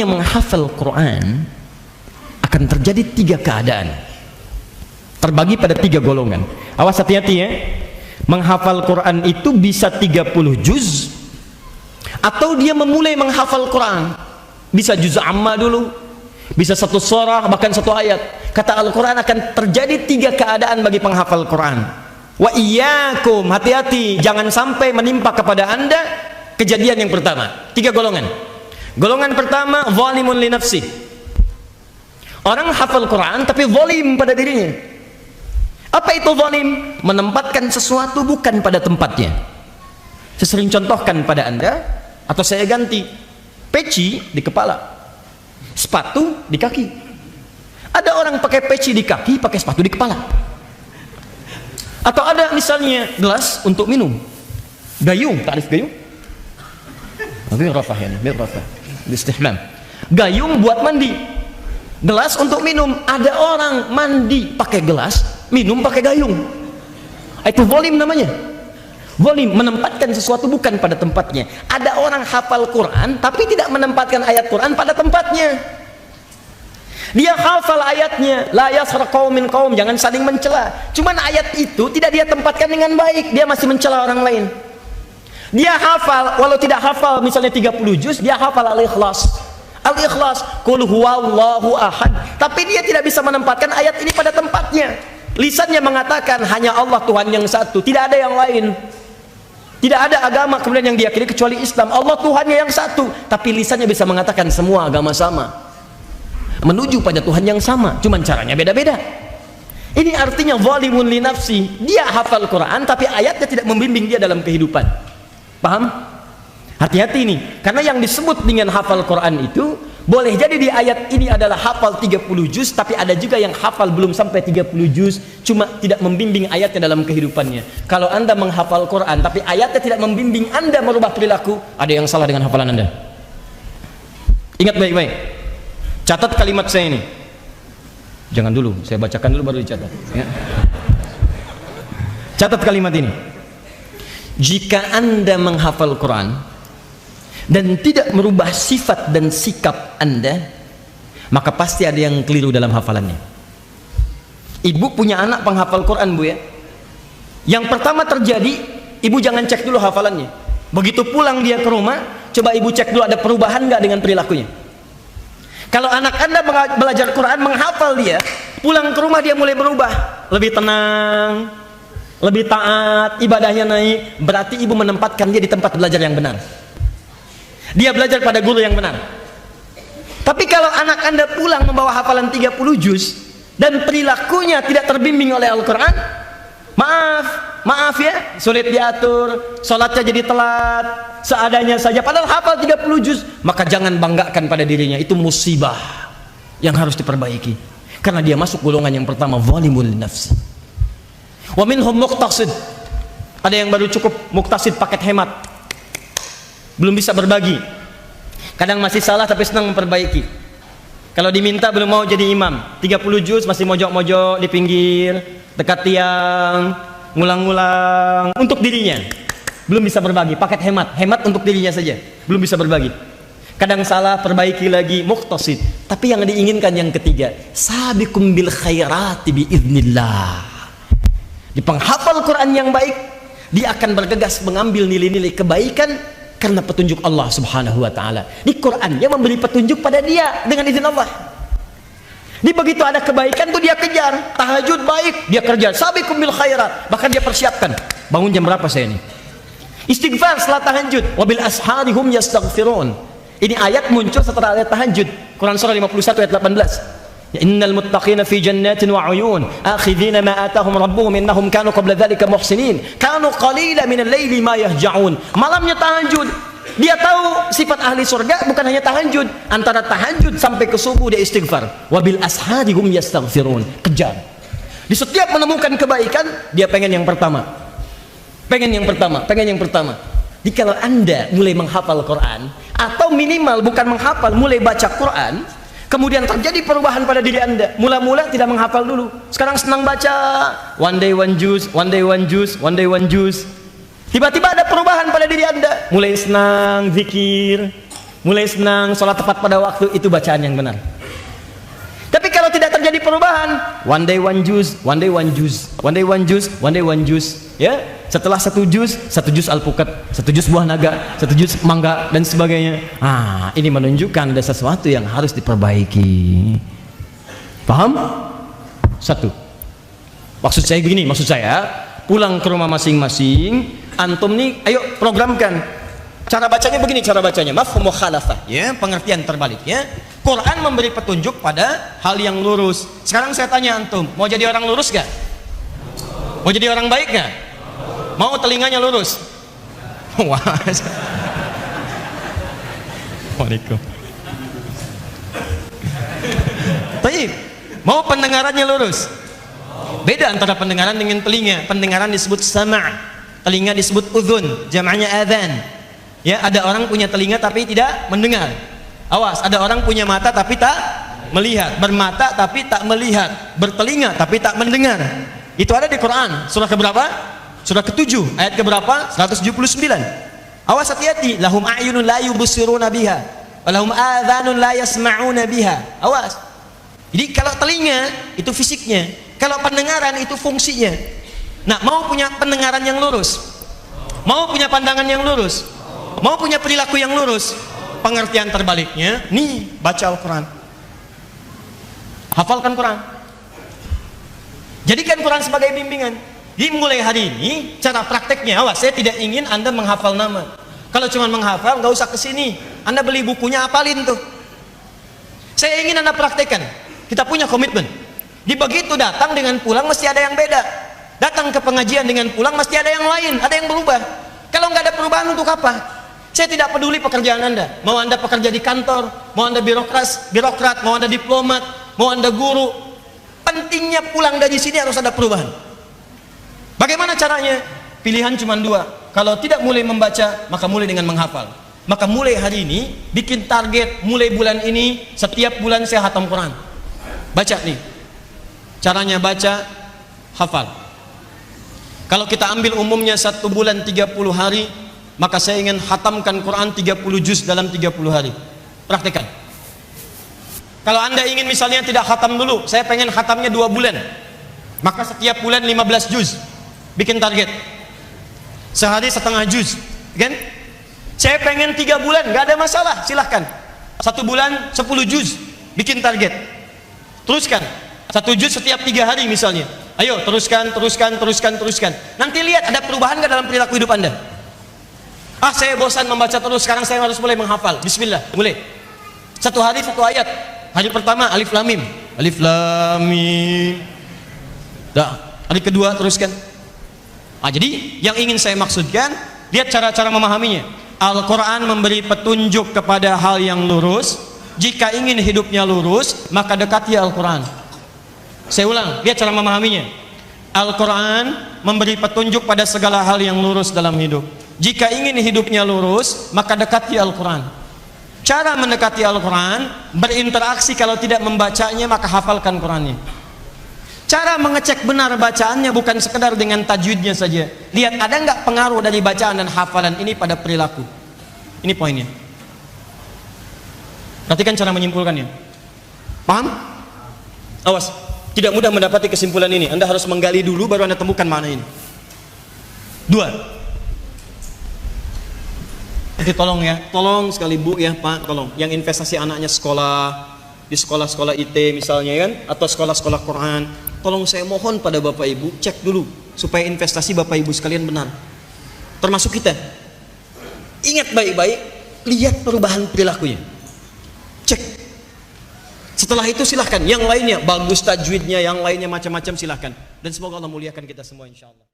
yang menghafal Quran akan terjadi 3 keadaan, terbagi pada 3 golongan. Awas, hati-hati ya. Menghafal Quran itu bisa 30 juz, atau dia memulai menghafal Quran bisa juz amma dulu, bisa 1 surah, bahkan 1 ayat. Kata Al-Quran akan terjadi 3 keadaan bagi penghafal Quran. Wa iyyakum, hati-hati jangan sampai menimpa kepada anda kejadian yang pertama. 3 golongan. Golongan pertama, zalimun li nafsi. Orang hafal Quran tapi zalim pada dirinya. Apa itu zalim? Menempatkan sesuatu bukan pada tempatnya. Saya sering contohkan pada anda, atau saya ganti, peci di kepala, sepatu di kaki. Ada orang pakai peci di kaki, pakai sepatu di kepala. Atau ada misalnya gelas untuk minum, gayung, ta'rif gayung? Biar rafah ya, biar rafah, istihmam. Gayung buat mandi, gelas untuk minum. Ada orang mandi pakai gelas, minum pakai gayung. Itu zalim namanya. Zalim, menempatkan sesuatu bukan pada tempatnya. Ada orang hafal Quran tapi tidak menempatkan ayat Quran pada tempatnya. Dia hafal ayatnya, la yasra qaumin qaum, jangan saling mencela. Cuman ayat itu tidak dia tempatkan dengan baik, dia masih mencela orang lain. Dia hafal, walau tidak hafal misalnya 30 juz, dia hafal Al-Ikhlas. Al-Ikhlas, qul huwallahu ahad. Tapi dia tidak bisa menempatkan ayat ini pada tempatnya. Lisannya mengatakan hanya Allah Tuhan yang satu, tidak ada yang lain. Tidak ada agama kemudian yang diyakini kecuali Islam. Allah Tuhannya yang satu, tapi lisannya bisa mengatakan semua agama sama, menuju pada Tuhan yang sama, cuman caranya beda-beda. Ini artinya zalimun li nafsi. Dia hafal Quran tapi ayatnya tidak membimbing dia dalam kehidupan. Paham? Hati-hati nih, karena yang disebut dengan hafal Quran itu boleh jadi di ayat ini adalah hafal 30 juz, tapi ada juga yang hafal belum sampai 30 juz, cuma tidak membimbing ayatnya dalam kehidupannya. Kalau anda menghafal Quran tapi ayatnya tidak membimbing anda merubah perilaku, ada yang salah dengan hafalan anda. Ingat baik-baik, catat kalimat saya ini. Jangan dulu, saya bacakan dulu baru dicatat ya. Catat kalimat ini. Jika anda menghafal Quran dan tidak merubah sifat dan sikap anda, maka pasti ada yang keliru dalam hafalannya. Ibu punya anak penghafal Quran, bu ya. Yang pertama terjadi, ibu jangan cek dulu hafalannya. Begitu pulang dia ke rumah, coba ibu cek dulu ada perubahan nggak dengan perilakunya. Kalau anak anda belajar Quran, menghafal dia, pulang ke rumah dia mulai berubah, lebih tenang, lebih taat, ibadahnya naik, berarti ibu menempatkan dia di tempat belajar yang benar. Dia belajar pada guru yang benar. Tapi kalau anak anda pulang membawa hafalan 30 juz dan perilakunya tidak terbimbing oleh Al-Quran, maaf ya, sulit diatur, sholatnya jadi telat, seadanya saja, padahal hafal 30 juz, maka jangan banggakan pada dirinya. Itu musibah yang harus diperbaiki, karena dia masuk golongan yang pertama, zalimul nafsi. Wa minhum muqtasid. Ada yang baru cukup muqtasid, paket hemat, belum bisa berbagi, kadang masih salah tapi senang memperbaiki. Kalau diminta belum mau jadi imam, 30 juz masih mojok-mojok di pinggir, dekat tiang, ngulang-ngulang untuk dirinya, belum bisa berbagi. Paket hemat untuk dirinya saja, belum bisa berbagi. Kadang salah, perbaiki lagi, muqtasid. Tapi yang diinginkan yang ketiga, sabiqum bil khairati biiznillah. Di penghafal Quran yang baik, dia akan bergegas mengambil nilai-nilai kebaikan karena petunjuk Allah Subhanahu wa taala. Di Quran yang memberi petunjuk pada dia dengan izin Allah. Di begitu ada kebaikan tuh dia kejar. Tahajud baik, dia kerja. Sabiqum bil khairat, bahkan dia persiapkan. Bangun jam berapa saya ini? Istighfar setelah tahajud. Wabil asharihum yastaghfirun. Ini ayat muncul setelah ayat tahajud. Quran surah 51 ayat 18. Innal muttaqina fi jannatin wa uyun akhidhina ma atahum rabbuhum innahum kanu qabla dhalika muhsinin kanu qalilan minal laili ma yahja'un. Malamnya tahajud. Dia tahu sifat ahli surga bukan hanya tahajud, antara tahajud sampai ke subuh dia istighfar. Wabil asharihum yastaghfirun. Kejar. Di setiap menemukan kebaikan dia pengen yang pertama. Pengen yang pertama. Jadi kalau anda mulai menghafal Quran, atau minimal bukan menghafal, mulai baca Quran, kemudian terjadi perubahan pada diri anda. Mula-mula tidak menghafal dulu, sekarang senang baca, one day one juz. Tiba-tiba ada perubahan pada diri anda, mulai senang zikir, mulai senang, sholat tepat pada waktu, itu bacaan yang benar. Tapi kalau tidak terjadi perubahan, one day one juz, one day one juz, one day one juz, one day one juz, ya, setelah satu juz alpukat, satu juz buah naga, satu juz mangga dan sebagainya. Ini menunjukkan ada sesuatu yang harus diperbaiki. Paham? Satu. Maksud saya begini, pulang ke rumah masing-masing, antum nih, ayo programkan. Cara bacanya begini, mafhum mukhalafah, ya, pengertian terbalik, ya. Quran memberi petunjuk pada hal yang lurus. Sekarang saya tanya antum, mau jadi orang lurus gak? Mau jadi orang baik gak? Mau telinganya lurus? Wah. Waalaikum. Baik. Mau pendengarannya lurus? Beda antara pendengaran dengan telinga. Pendengaran disebut sama', telinga disebut udhun, jamaknya adhan. Ya, ada orang punya telinga tapi tidak mendengar. Awas, ada orang punya mata tapi tak melihat, bermata tapi tak melihat, bertelinga tapi tak mendengar. Itu ada di Quran. Surah keberapa? Surah ke-7, ayat keberapa? 179. Awas, hati-hati. Lahum a'yunun la yubsiruna biha, wa lahum adhanun la yasma'una biha. Awas. Jadi kalau telinga itu fisiknya, kalau pendengaran itu fungsinya. Nah, mau punya pendengaran yang lurus, mau punya pandangan yang lurus, mau punya perilaku yang lurus, pengertian terbaliknya, nih, baca Al-Quran, hafalkan Quran, jadikan Quran sebagai bimbingan. Dimulai hari ini, cara prakteknya, awas, saya tidak ingin Anda menghafal nama. Kalau cuma menghafal, nggak usah kesini, Anda beli bukunya, hafalin tuh. Saya ingin Anda praktekkan. Kita punya komitmen. Di begitu datang dengan pulang mesti ada yang beda. Datang ke pengajian dengan pulang mesti ada yang lain, ada yang berubah. Kalau nggak ada perubahan, untuk apa? Saya tidak peduli pekerjaan Anda. Mau Anda pekerja di kantor, mau Anda birokrat, mau Anda diplomat, mau Anda guru. Pentingnya pulang dari sini harus ada perubahan. Bagaimana caranya? Pilihan cuma dua. Kalau tidak mulai membaca, maka mulai dengan menghafal. Maka mulai hari ini, bikin target, mulai bulan ini, setiap bulan saya khatam Quran. Baca nih, caranya baca, hafal. Kalau kita ambil umumnya 1 bulan 30 hari, maka saya ingin khatamkan Quran 30 juz dalam 30 hari. Praktekkan. Kalau Anda ingin misalnya tidak khatam dulu, saya pengen khatamnya 2 bulan, maka setiap bulan 15 juz. Bikin target. Sehari setengah juz, kan? Saya pengen 3 bulan, gak ada masalah, silahkan. 1 bulan 10 juz, bikin target. Teruskan 1 juz setiap 3 hari misalnya. Ayo teruskan. Nanti lihat ada perubahan gak dalam perilaku hidup Anda. Saya bosan membaca terus, sekarang saya harus mulai menghafal. Bismillah, mulai. 1 hari 1 ayat. Hari pertama alif lam mim, alif lam mim. Dah, hari kedua teruskan. Jadi yang ingin saya maksudkan, lihat cara-cara memahaminya. Al-Quran memberi petunjuk kepada hal yang lurus. Jika ingin hidupnya lurus, maka dekati Al-Quran. Saya ulang, lihat cara memahaminya. Al-Quran memberi petunjuk pada segala hal yang lurus dalam hidup. Jika ingin hidupnya lurus, maka dekati Al-Quran. Cara mendekati Al-Quran, berinteraksi. Kalau tidak membacanya, maka hafalkan Qurannya. Cara mengecek benar bacaannya bukan sekedar dengan tajwidnya saja. Lihat ada nggak pengaruh dari bacaan dan hafalan ini pada perilaku. Ini poinnya. Perhatikan cara menyimpulkannya. Paham? Awas, tidak mudah mendapati kesimpulan ini. Anda harus menggali dulu baru Anda temukan mana ini. 2. Nanti tolong ya, tolong sekali Bu ya Pak, tolong. Yang investasi anaknya sekolah, di sekolah-sekolah IT misalnya kan, atau sekolah-sekolah Quran, tolong saya mohon pada Bapak Ibu, cek dulu supaya investasi Bapak Ibu sekalian benar. Termasuk kita. Ingat baik-baik, lihat perubahan perilakunya. Cek. Setelah itu silahkan yang lainnya bagus tajwidnya, yang lainnya macam-macam silahkan. Dan semoga Allah muliakan kita semua insyaallah.